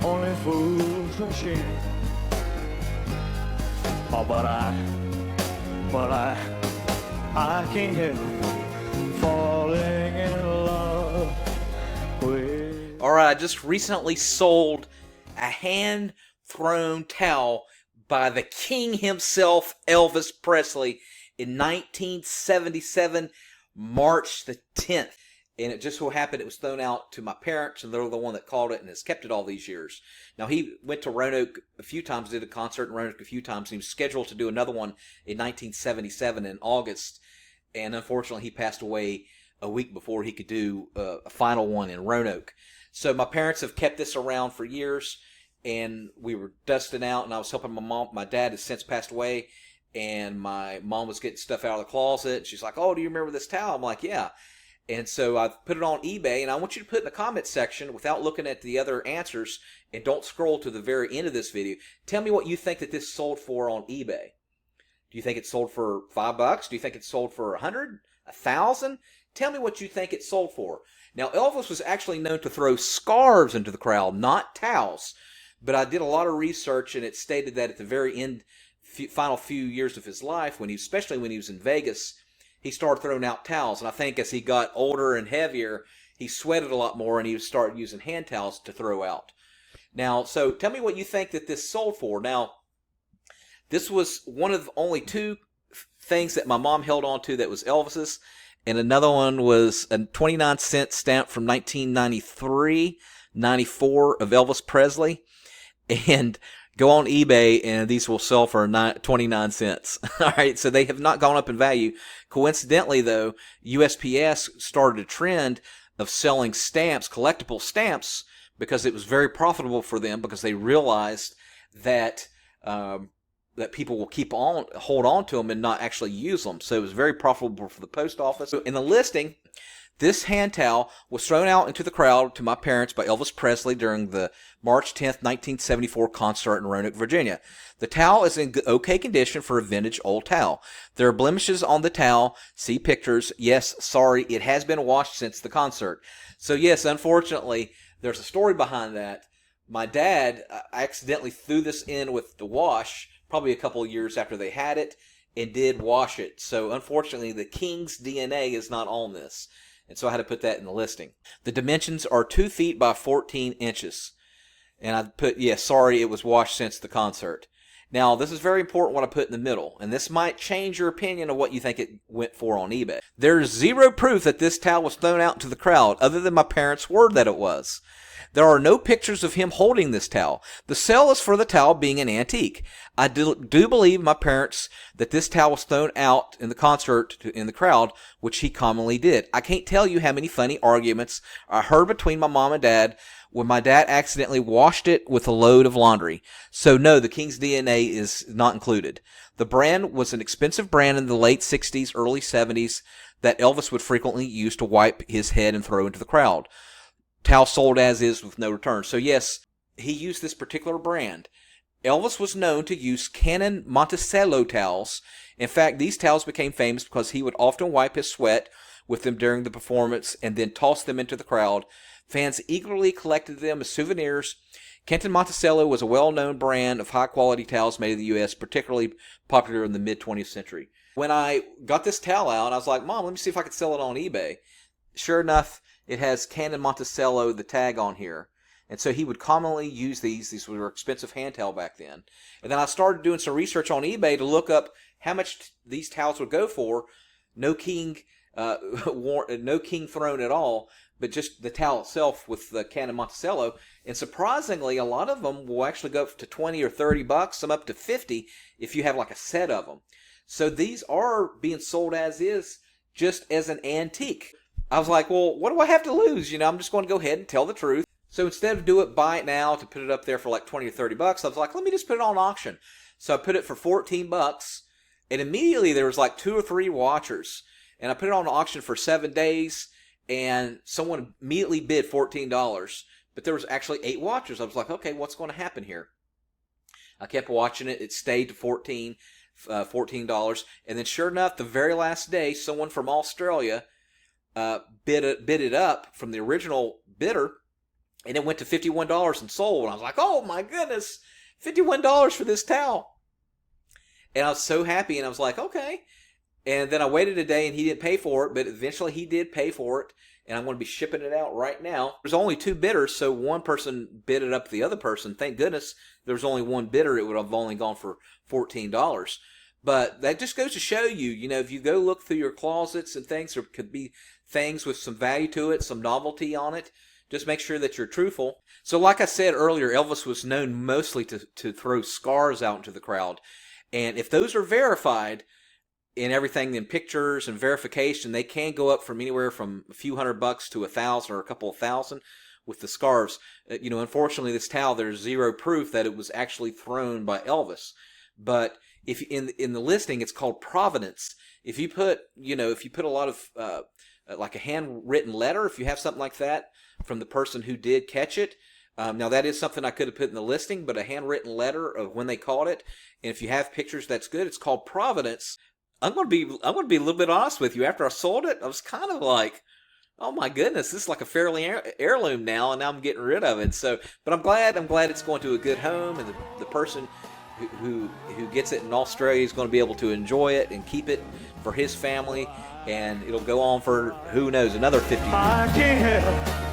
only fools machine. Oh, but I can't help falling in love with. All right, I just recently sold a hand-thrown towel by the king himself, Elvis Presley, in 1977, March the 10th. And it just so happened it was thrown out to my parents, and they're the one that called it and has kept it all these years. Now, he went to Roanoke a few times, did a concert in Roanoke a few times, and he was scheduled to do another one in 1977 in August. And unfortunately, he passed away a week before he could do a final one in Roanoke. So my parents have kept this around for years, and we were dusting out, and I was helping my mom. My dad has since passed away, and my mom was getting stuff out of the closet. She's like, "Oh, do you remember this towel?" I'm like, "Yeah." And so I put it on eBay, and I want you to put in the comments section, without looking at the other answers, and don't scroll to the very end of this video. Tell me what you think that this sold for on eBay. Do you think it sold for $5? Do you think it sold for $100? $1,000? Tell me what you think it sold for. Now, Elvis was actually known to throw scarves into the crowd, not towels. But I did a lot of research, and it stated that at the very end, final few years of his life, especially when he was in Vegas, he started throwing out towels. And I think as he got older and heavier, he sweated a lot more, and he started using hand towels to throw out. Now, so tell me what you think that this sold for. Now, this was one of only two things that my mom held on to that was Elvis's, and another one was a 29-cent stamp from 1993, 94 of Elvis Presley. And go on eBay, and these will sell for 29 cents. All right, so they have not gone up in value. Coincidentally, though, USPS started a trend of selling stamps, collectible stamps, because it was very profitable for them, because they realized that that people will hold on to them and not actually use them. So it was very profitable for the post office. So in the listing, this hand towel was thrown out into the crowd to my parents by Elvis Presley during the March 10th, 1974 concert in Roanoke, Virginia. The towel is in okay condition for a vintage old towel. There are blemishes on the towel. See pictures. Yes, sorry, it has been washed since the concert. So yes, unfortunately, there's a story behind that. My dad accidentally threw this in with the wash probably a couple of years after they had it and did wash it. So unfortunately, the king's DNA is not on this. And so I had to put that in the listing. The dimensions are 2 feet by 14 inches. And I put, yes, sorry, it was washed since the concert. Now, this is very important what I put in the middle. And this might change your opinion of what you think it went for on eBay. There's zero proof that this towel was thrown out into the crowd, other than my parents' word that it was. There are no pictures of him holding this towel. The sale is for the towel being an antique. I do believe my parents that this towel was thrown out in the concert in the crowd, which he commonly did. I can't tell you how many funny arguments I heard between my mom and dad when my dad accidentally washed it with a load of laundry. So no, the King's DNA is not included. The brand was an expensive brand in the late 60s, early 70s that Elvis would frequently use to wipe his head and throw into the crowd. Towel sold as is with no return. So yes, he used this particular brand. Elvis was known to use Canon Monticello towels. In fact, these towels became famous because he would often wipe his sweat with them during the performance and then toss them into the crowd. Fans eagerly collected them as souvenirs. Canton Monticello was a well-known brand of high-quality towels made in the U.S., particularly popular in the mid-20th century. When I got this towel out, I was like, Mom, let me see if I could sell it on eBay. Sure enough, it has Canon Monticello, the tag on here. And so he would commonly use these. These were expensive hand towel back then. And then I started doing some research on eBay to look up how much these towels would go for. No king throne at all, but just the towel itself with the Canon Monticello. And surprisingly, a lot of them will actually go up to $20 or $30, some up to $50 if you have like a set of them. So these are being sold as is, just as an antique. I was like, well, what do I have to lose? I'm just going to go ahead and tell the truth. So instead of buy it now to put it up there for like $20 or $30, I was like, let me just put it on auction. So I put it for $14, and immediately there was like 2 or 3 watchers. And I put it on auction for 7 days, and someone immediately bid $14. But there was actually 8 watchers. I was like, okay, what's going to happen here? I kept watching it. It stayed to $14. And then sure enough, the very last day, someone from Australia bid it up from the original bidder, and it went to $51 and sold. And I was like, oh my goodness, $51 for this towel. And I was so happy, and I was like, okay. And then I waited a day, and he didn't pay for it, but eventually he did pay for it, and I'm going to be shipping it out right now. There's only 2 bidders, so one person bid it up to the other person. Thank goodness there's only one bidder. It would have only gone for $14. But that just goes to show you, you know, if you go look through your closets and things, there could be things with some value to it, some novelty on it. Just make sure that you're truthful. So like I said earlier, Elvis was known mostly to throw scars out into the crowd. And if those are verified in everything in pictures and verification, they can go up from anywhere from a few $100 to $1,000 or a couple of thousand with the scarves. You know, unfortunately, this towel, there's zero proof that it was actually thrown by Elvis. But if in the listing, it's called provenance. If you put, you know, if you put a lot of like a handwritten letter, if you have something like that from the person who did catch it. Now that is something I could have put in the listing, but a handwritten letter of when they caught it, and if you have pictures, that's good. It's called provenance. I'm going to be a little bit honest with you. After I sold it, I was kind of like, oh my goodness, this is like a fairly heirloom now, and now I'm getting rid of it. So, but I'm glad it's going to a good home, and the person who gets it in Australia is going to be able to enjoy it and keep it for his family, and it'll go on for, who knows, another 50 years. I can't help